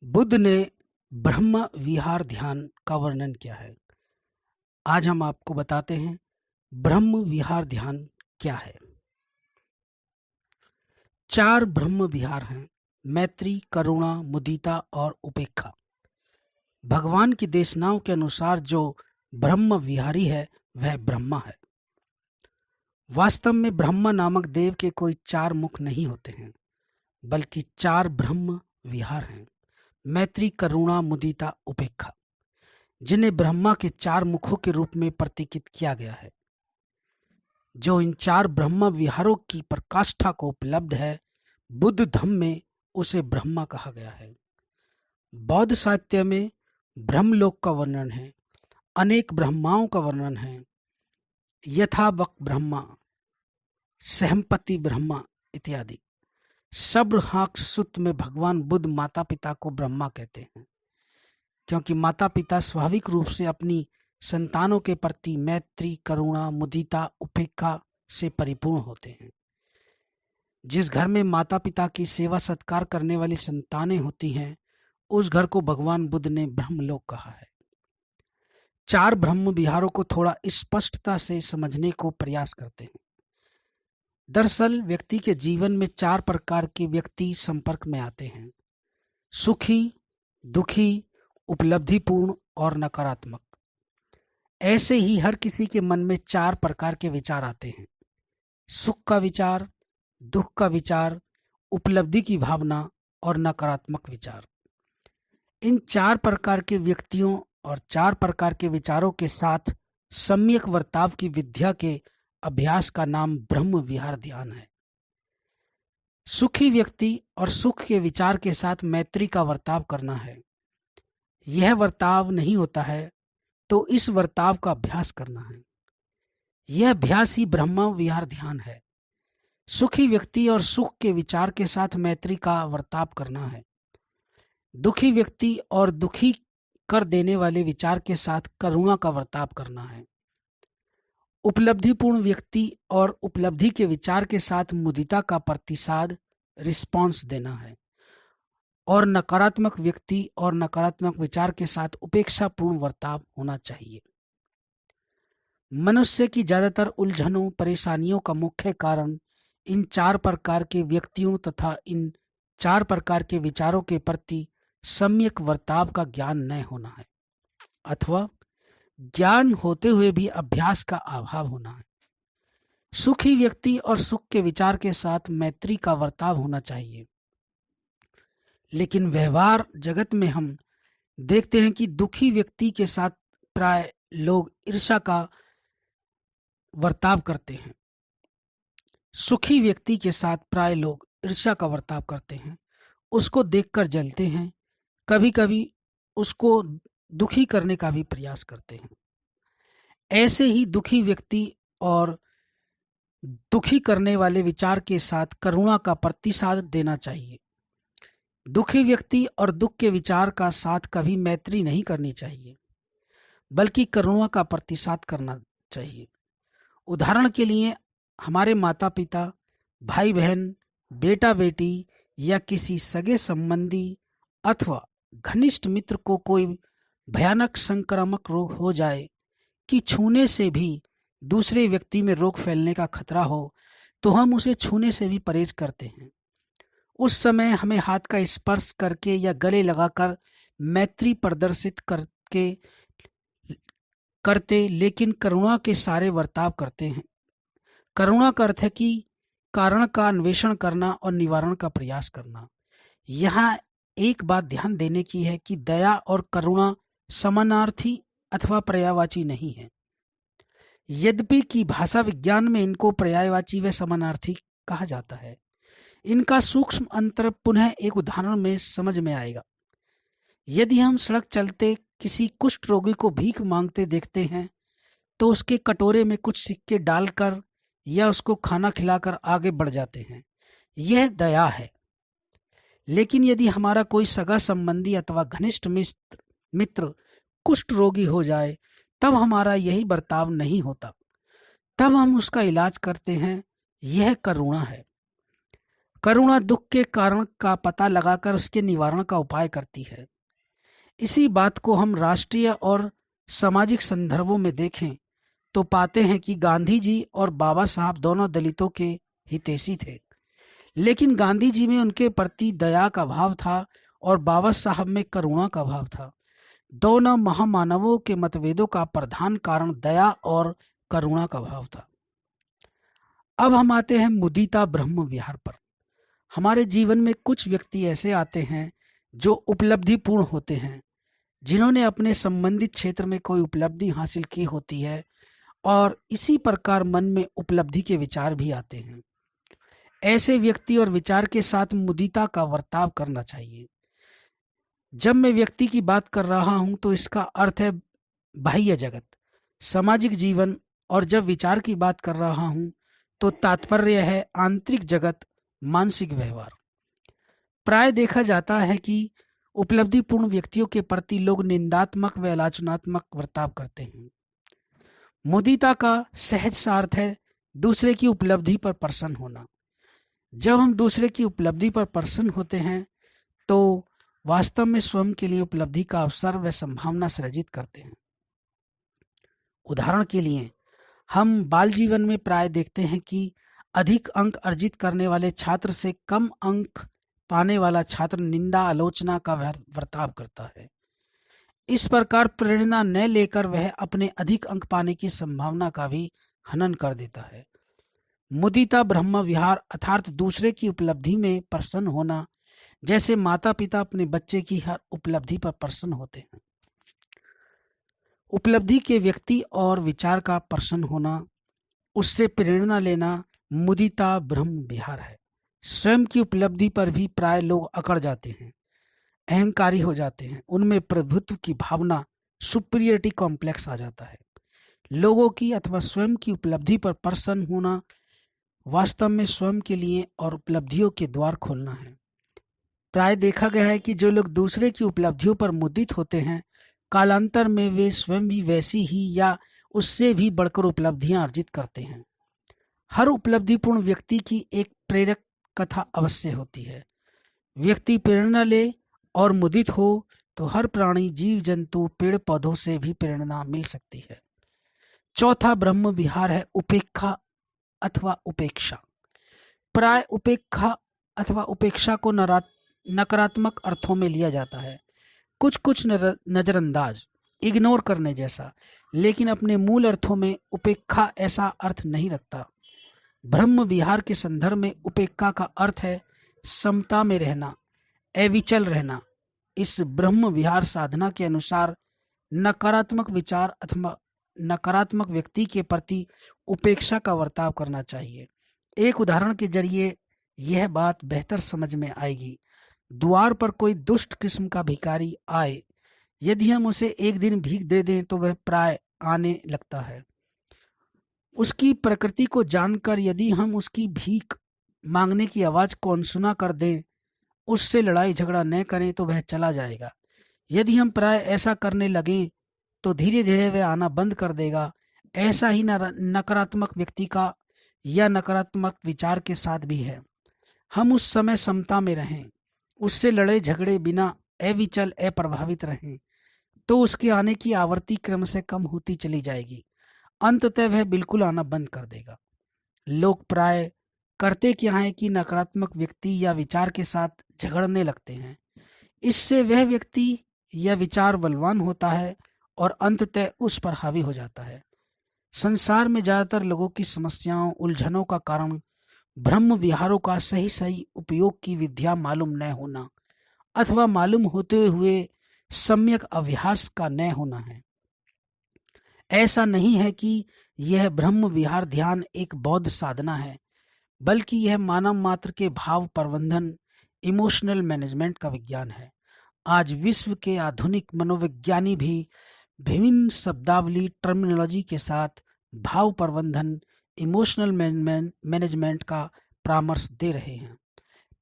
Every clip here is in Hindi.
बुद्ध ने ब्रह्म विहार ध्यान का वर्णन किया है। आज हम आपको बताते हैं ब्रह्म विहार ध्यान क्या है। 4 ब्रह्म विहार हैं: मैत्री, करुणा, मुदिता और उपेक्षा। भगवान की देशनाओं के अनुसार जो ब्रह्म विहारी है वह ब्रह्मा है। वास्तव में ब्रह्मा नामक देव के कोई 4 मुख नहीं होते हैं, बल्कि 4 ब्रह्म विहार हैं: मैत्री, करुणा, मुदिता, उपेक्षा, जिन्हें ब्रह्मा के 4 मुखों के रूप में प्रतीकित किया गया है। जो इन 4 ब्रह्म विहारों की प्रकाष्ठा को उपलब्ध है, बुद्ध धम्म में उसे ब्रह्मा कहा गया है। बौद्ध साहित्य में ब्रह्मलोक का वर्णन है, अनेक ब्रह्माओं का वर्णन है, यथावक ब्रह्मा, सहमपति ब्रह्मा इत्यादि। सब्रहाक सूत्र में भगवान बुद्ध माता पिता को ब्रह्मा कहते हैं, क्योंकि माता पिता स्वाभाविक रूप से अपनी संतानों के प्रति मैत्री, करुणा, मुदिता, उपेक्षा से परिपूर्ण होते हैं। जिस घर में माता पिता की सेवा सत्कार करने वाली संतानें होती हैं, उस घर को भगवान बुद्ध ने ब्रह्मलोक कहा है। 4 ब्रह्म विहारों को थोड़ा स्पष्टता से समझने को प्रयास करते हैं। दरअसल व्यक्ति के जीवन में 4 प्रकार के व्यक्ति संपर्क में आते हैं: सुखी, दुखी, उपलब्धिपूर्ण और नकारात्मक। ऐसे ही हर किसी के मन में 4 प्रकार के विचार आते हैं: सुख का विचार, दुख का विचार, उपलब्धि की भावना और नकारात्मक विचार। इन 4 प्रकार के व्यक्तियों और 4 प्रकार के विचारों के साथ सम्यक वर्ताव की विद्या के अभ्यास का नाम ब्रह्म विहार ध्यान है। सुखी व्यक्ति और सुख के विचार के साथ मैत्री का वर्ताव करना है। यह वर्ताव नहीं होता है तो इस वर्ताव का अभ्यास करना है। यह अभ्यास ही ब्रह्म विहार ध्यान है। सुखी व्यक्ति और सुख के विचार के साथ मैत्री का वर्ताव करना है। दुखी व्यक्ति और दुखी कर देने वाले विचार के साथ करुणा का वर्ताव करना है। उपलब्धिपूर्ण व्यक्ति और उपलब्धि के विचार के साथ मुदिता का प्रतिसाद रिस्पॉन्स देना है। और नकारात्मक व्यक्ति और नकारात्मक विचार के साथ उपेक्षापूर्ण वर्ताव होना चाहिए। मनुष्य की ज्यादातर उलझनों, परेशानियों का मुख्य कारण इन 4 प्रकार के व्यक्तियों तथा इन 4 प्रकार के विचारों के प्रति सम्यक वर्ताव का ज्ञान न होना है, अथवा ज्ञान होते हुए भी अभ्यास का अभाव होना है। सुखी व्यक्ति और सुख के विचार के साथ मैत्री का वर्ताव होना चाहिए, लेकिन व्यवहार जगत में हम देखते हैं कि दुखी व्यक्ति के साथ प्राय लोग ईर्ष्या का वर्ताव करते हैं। सुखी व्यक्ति के साथ प्राय लोग ईर्ष्या का वर्ताव करते हैं, उसको देखकर जलते हैं, कभी कभी उसको दुखी करने का भी प्रयास करते हैं। ऐसे ही दुखी व्यक्ति और दुखी करने वाले विचार के साथ करुणा का प्रतिसाद देना चाहिए। दुखी व्यक्ति और दुख के विचार का साथ कभी मैत्री नहीं करनी चाहिए, बल्कि करुणा का प्रतिसाद करना चाहिए। उदाहरण के लिए हमारे माता पिता, भाई बहन, बेटा बेटी या किसी सगे संबंधी अथवा घनिष्ठ मित्र को कोई भयानक संक्रामक रोग हो जाए कि छूने से भी दूसरे व्यक्ति में रोग फैलने का खतरा हो, तो हम उसे छूने से भी परहेज करते हैं। उस समय हमें हाथ का स्पर्श करके या गले लगाकर मैत्री प्रदर्शित करते लेकिन करुणा के सारे वर्ताव करते हैं। करुणा का अर्थ है कि कारण का अन्वेषण करना और निवारण का प्रयास करना। यहाँ एक बात ध्यान देने की है कि दया और करुणा समानार्थी अथवा पर्यायवाची नहीं है। यद्यपि कि भाषा विज्ञान में इनको पर्यायवाची व समानार्थी कहा जाता है। इनका सूक्ष्म अंतर पुनः एक उदाहरण में समझ में आएगा। यदि हम सड़क चलते किसी कुष्ठ रोगी को भीख मांगते देखते हैं, तो उसके कटोरे में कुछ सिक्के डालकर या उसको खाना खिलाकर आगे बढ़ जाते हैं। यह दया है। लेकिन यदि हमारा कोई सगा संबंधी अथवा घनिष्ठ मित्र कुष्ठ रोगी हो जाए, तब हमारा यही बर्ताव नहीं होता। तब हम उसका इलाज करते हैं। यह करुणा है। करुणा दुख के कारण का पता लगाकर उसके निवारण का उपाय करती है। इसी बात को हम राष्ट्रीय और सामाजिक संदर्भों में देखें तो पाते हैं कि गांधी जी और बाबा साहब दोनों दलितों के हितैषी थे, लेकिन गांधी जी में उनके प्रति दया का भाव था और बाबा साहब में करुणा का भाव था। दोनों महामानवों के मतभेदों का प्रधान कारण दया और करुणा का भाव था। अब हम आते हैं मुदिता ब्रह्म विहार पर। हमारे जीवन में कुछ व्यक्ति ऐसे आते हैं जो उपलब्धिपूर्ण होते हैं, जिन्होंने अपने संबंधित क्षेत्र में कोई उपलब्धि हासिल की होती है, और इसी प्रकार मन में उपलब्धि के विचार भी आते हैं। ऐसे व्यक्ति और विचार के साथ मुदिता का बर्ताव करना चाहिए। जब मैं व्यक्ति की बात कर रहा हूं तो इसका अर्थ है बाह्य जगत, सामाजिक जीवन, और जब विचार की बात कर रहा हूं तो तात्पर्य है आंतरिक जगत, मानसिक व्यवहार। प्राय देखा जाता है कि उपलब्धिपूर्ण व्यक्तियों के प्रति लोग निंदात्मक व आलोचनात्मक बर्ताव करते हैं। मुदिता का सहज सा अर्थ है दूसरे की उपलब्धि पर प्रसन्न होना। जब हम दूसरे की उपलब्धि पर प्रसन्न होते हैं तो वास्तव में स्वयं के लिए उपलब्धि का अवसर व संभावना सृजित करते हैं। उदाहरण के लिए हम बाल जीवन में प्राय देखते हैं कि अधिक अंक अर्जित करने वाले छात्र से कम अंक पाने वाला छात्र निंदा आलोचना का बर्ताव करता है। इस प्रकार प्रेरणा न लेकर वह अपने अधिक अंक पाने की संभावना का भी हनन कर देता है। मुदिता ब्रह्म विहार अर्थात दूसरे की उपलब्धि में प्रसन्न होना, जैसे माता पिता अपने बच्चे की हर उपलब्धि पर प्रसन्न होते हैं। उपलब्धि के व्यक्ति और विचार का प्रसन्न होना, उससे प्रेरणा लेना मुदिता ब्रह्म विहार है। स्वयं की उपलब्धि पर भी प्राय लोग अकड़ जाते हैं, अहंकारी हो जाते हैं, उनमें प्रभुत्व की भावना, सुपीरियरिटी कॉम्प्लेक्स आ जाता है। लोगों की अथवा स्वयं की उपलब्धि पर प्रसन्न होना वास्तव में स्वयं के लिए और उपलब्धियों के द्वार खोलना है। प्राय देखा गया है कि जो लोग दूसरे की उपलब्धियों पर मुदित होते हैं, कालांतर में वे स्वयं भी वैसी ही या उससे भी बढ़कर उपलब्धियां अर्जित करते हैं। हर उपलब्धिपूर्ण व्यक्ति की एक प्रेरक कथा अवश्य होती है। व्यक्ति प्रेरणा ले और मुदित हो तो हर प्राणी, जीव जंतु, पेड़ पौधों से भी प्रेरणा मिल सकती है। चौथा ब्रह्म विहार है उपेक्षा अथवा उपेक्षा। प्राय उपेक्षा अथवा उपेक्षा को नकारात्मक अर्थों में लिया जाता है, कुछ नजरअंदाज, इग्नोर करने जैसा, लेकिन अपने मूल अर्थों में उपेक्षा ऐसा अर्थ नहीं रखता। ब्रह्म विहार के संदर्भ में उपेक्षा का अर्थ है समता में रहना, अविचल रहना। इस ब्रह्म विहार साधना के अनुसार नकारात्मक विचार अथवा नकारात्मक व्यक्ति के प्रति उपेक्षा का बर्ताव करना चाहिए। एक उदाहरण के जरिए यह बात बेहतर समझ में आएगी। द्वार पर कोई दुष्ट किस्म का भिखारी आए, यदि हम उसे एक दिन भीख दे दें तो वह प्राय आने लगता है। उसकी प्रकृति को जानकर यदि हम उसकी भीख मांगने की आवाज को अनसुना कर दें, उससे लड़ाई झगड़ा न करें तो वह चला जाएगा। यदि हम प्राय ऐसा करने लगें तो धीरे धीरे वह आना बंद कर देगा। ऐसा ही नकारात्मक व्यक्ति का या नकारात्मक विचार के साथ भी है। हम उस समय समता में रहें, उससे लड़े झगड़े बिना अविचल अप्रभावित रहें, तो उसके आने की आवृत्ति क्रम से कम होती चली जाएगी। अंततः वह बिल्कुल आना बंद कर देगा। लोग प्राय करते क्या है कि नकारात्मक व्यक्ति या विचार के साथ झगड़ने लगते हैं। इससे वह व्यक्ति या विचार बलवान होता है और अंततः उस पर हावी हो जाता है। संसार में ज्यादातर लोगों की समस्याओं, उलझनों का कारण ब्रह्म विहारों का सही उपयोग की विद्या मालूम न होना अथवा मालूम होते हुए सम्यक अभ्यास का न होना है। ऐसा नहीं है कि यह ब्रह्म विहार ध्यान एक बौद्ध साधना है, बल्कि यह मानव मात्र के भाव प्रबंधन, इमोशनल मैनेजमेंट का विज्ञान है। आज विश्व के आधुनिक मनोविज्ञानी भी विभिन्न शब्दावली टर्मिनोलॉजी के साथ भाव प्रबंधन, इमोशनल मैनेजमेंट का परामर्श दे रहे हैं,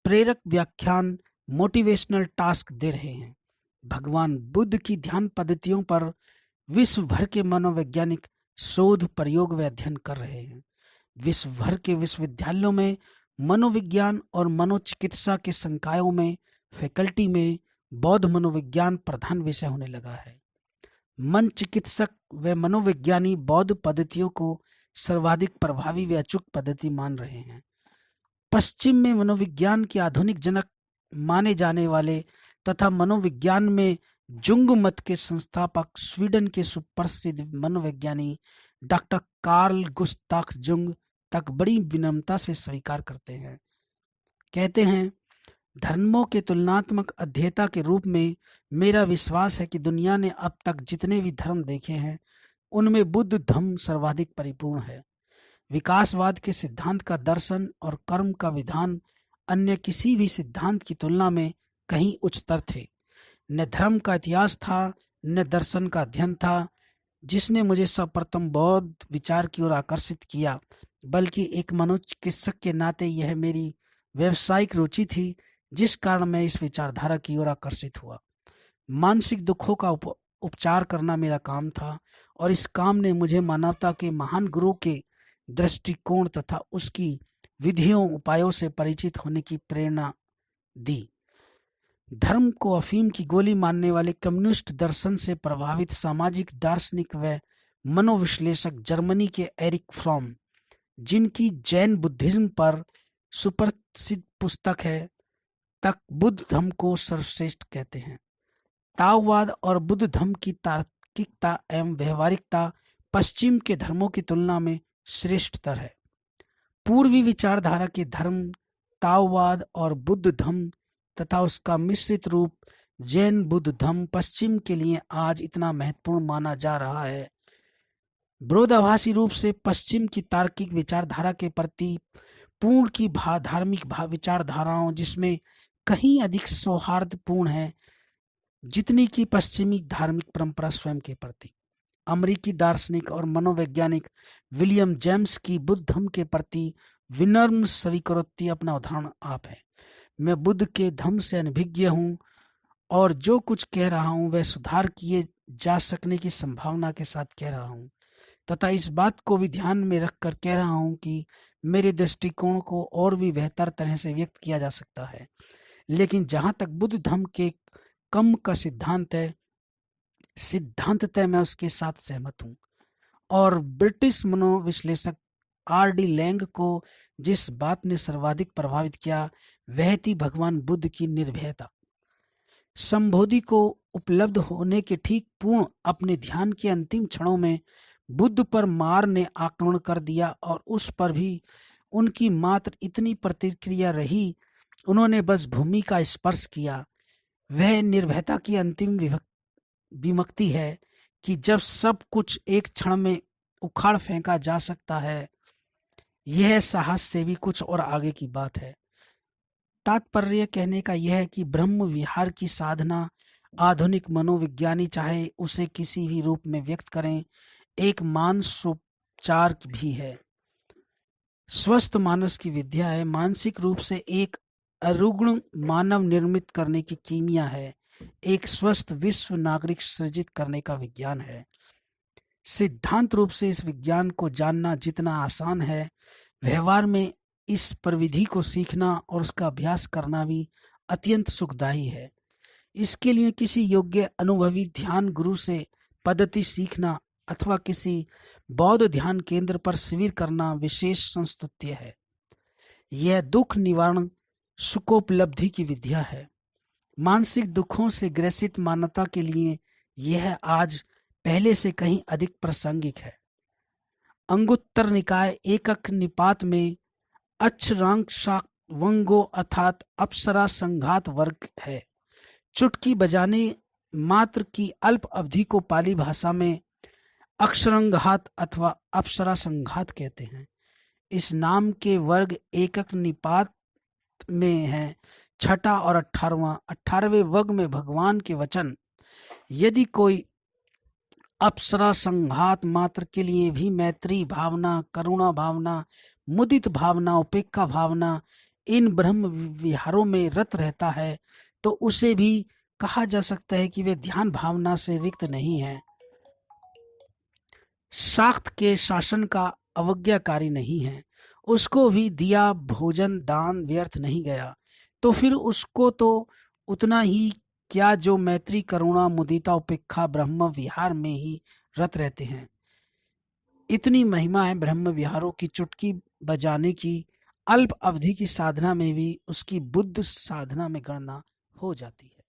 प्रेरक व्याख्यान, मोटिवेशनल टास्क दे रहे हैं। भगवान बुद्ध की ध्यान पद्धतियों पर विश्व भर के मनोवैज्ञानिक शोध, प्रयोग व अध्ययन कर रहे हैं। विश्व भर के विश्वविद्यालयों में मनोविज्ञान और मनोचिकित्सा के संकायों में फैकल्टी में बौद्ध मनोविज्ञान प्रधान विषय होने लगा है। मन चिकित्सक व मनोविज्ञानी बौद्ध पद्धतियों को सर्वाधिक प्रभावी व अचूक पद्धति मान रहे हैं। पश्चिम में मनोविज्ञान के आधुनिक जनक माने जाने वाले तथा मनोविज्ञान में जुंग मत के संस्थापक स्वीडन के सुप्रसिद्ध मनोविज्ञानी डॉक्टर कार्ल गुस्ताफ जुंग तक बड़ी विनम्रता से स्वीकार करते हैं। कहते हैं, धर्मों के तुलनात्मक अध्येता के रूप में मेरा विश्वास है कि दुनिया ने अब तक जितने भी धर्म देखे हैं उनमें बुद्ध धर्म सर्वाधिक परिपूर्ण है। विकासवाद के सिद्धांत का दर्शन और कर्म का विधान अन्य किसी भी सिद्धांत की तुलना में कहीं उच्चतर थे। न धर्म का इतिहास था न दर्शन का अध्ययन था जिसने मुझे सर्वप्रथम बौद्ध विचार की ओर आकर्षित किया, बल्कि एक मनोचिकित्सक के नाते यह मेरी व्यावसायिक रुचि थी जिस कारण मैं इस विचारधारा की ओर आकर्षित हुआ। मानसिक दुखों का उपचार करना मेरा काम था और इस काम ने मुझे मानवता के महान गुरु के दृष्टिकोण तथा उसकी विधियों उपायों से परिचित होने की प्रेरणा दी। धर्म को अफीम की गोली मानने वाले कम्युनिस्ट दर्शन से प्रभावित सामाजिक दार्शनिक व मनोविश्लेषक जर्मनी के एरिक फ्रॉम, जिनकी जैन बुद्धिज्म पर सुप्रसिद्ध पुस्तक है, तक बुद्ध धर्म को सर्वश्रेष्ठ कहते हैं। ताओवाद और बुद्ध धर्म की तार्किकता एवं व्यवहारिकता पश्चिम के धर्मों की तुलना में श्रेष्ठतर है। पूर्वी विचारधारा के धर्म ताओवाद और बुद्ध धर्म तथा उसका मिश्रित रूप जैन बुद्ध धर्म पश्चिम के लिए आज इतना महत्वपूर्ण माना जा रहा है। विरोधाभासी रूप से पश्चिम की तार्किक विचारधारा के प्रति पूर्ण की धार्मिक विचारधाराओं जिसमें कहीं अधिक सौहार्दपूर्ण है जितनी की पश्चिमी धार्मिक परंपरा स्वयं के प्रति। अमेरिकी दार्शनिक और मनोवैज्ञानिक विलियम जेम्स की बुद्ध धर्म के प्रति विनम्र स्वीकृति अपना उदाहरण आप है। मैं बुद्ध के धर्म से अनभिज्ञ हूँ और जो कुछ कह रहा हूँ वह सुधार किए जा सकने की संभावना के साथ कह रहा हूँ तथा इस बात को भी ध्यान में रखकर कह रहा हूँ कि मेरे दृष्टिकोण को और भी बेहतर तरह से व्यक्त किया जा सकता है। लेकिन जहाँ तक बुद्ध धर्म के कम का सिद्धांततः मैं उसके साथ सहमत हूँ। और ब्रिटिश मनोविश्लेषक R.D. लैंग को जिस बात ने सर्वाधिक प्रभावित किया वह थी भगवान बुद्ध की निर्भयता। संबोधि को उपलब्ध होने के ठीक पूर्ण अपने ध्यान के अंतिम क्षणों में बुद्ध पर मार ने आक्रमण कर दिया और उस पर भी उनकी मात्र इतनी प्रतिक्रिया रही, उन्होंने बस भूमि का स्पर्श किया। वह निर्भयता की अंतिम विमुक्ति है कि जब सब कुछ एक क्षण में उखाड़ फेंका जा सकता है। यह साहस से भी कुछ और आगे की बात है। तात्पर्य कहने का यह है कि ब्रह्म विहार की साधना आधुनिक मनोविज्ञानी चाहे उसे किसी भी रूप में व्यक्त करें एक मानसोपचार भी है, स्वस्थ मानस की विद्या है, मानसिक रूप से एक अरुग्ण मानव निर्मित करने की कीमिया है, एक स्वस्थ विश्व नागरिक सृजित करने का विज्ञान है। सिद्धांत रूप से इस विज्ञान को जानना जितना आसान है, व्यवहार में इस प्रविधि को सीखना और उसका अभ्यास करना भी अत्यंत सुखदायी है। इसके लिए किसी योग्य अनुभवी ध्यान गुरु से पद्धति सीखना अथवा किसी बौद्ध ध्यान केंद्र पर शिविर करना विशेष संस्तुत्य है। यह दुख निवारण सुखोपलब्धि की विद्या है। मानसिक दुखों से ग्रसित मानवता के लिए यह आज पहले से कहीं अधिक प्रासंगिक है। अंगुत्तर निकाय एकक निपात में अक्षरांशावंगो अर्थात अप्सरा संघात वर्ग है। चुटकी बजाने मात्र की अल्प अवधि को पाली भाषा में अक्षरंघात अथवा अप्सरा संघात कहते हैं। इस नाम के वर्ग एकक निपात में है। छठा और 18वें वर्ग में भगवान के वचन। यदि कोई अप्सरा संघात मात्र के लिए भी मैत्री भावना, करुणा भावना, मुदित भावना, उपेक्षा भावना इन ब्रह्म विहारों में रत रहता है तो उसे भी कहा जा सकता है कि वे ध्यान भावना से रिक्त नहीं है, शाक्त के शासन का अवज्ञाकारी नहीं है उसको भी दिया भोजन दान व्यर्थ नहीं गया, तो फिर उसको तो उतना ही क्या जो मैत्री करुणा मुदिता उपेक्षा ब्रह्म विहार में ही रत रहते हैं। इतनी महिमा है ब्रह्म विहारों की, चुटकी बजाने की, अल्प अवधि की साधना में भी उसकी बुद्ध साधना में गणना हो जाती है।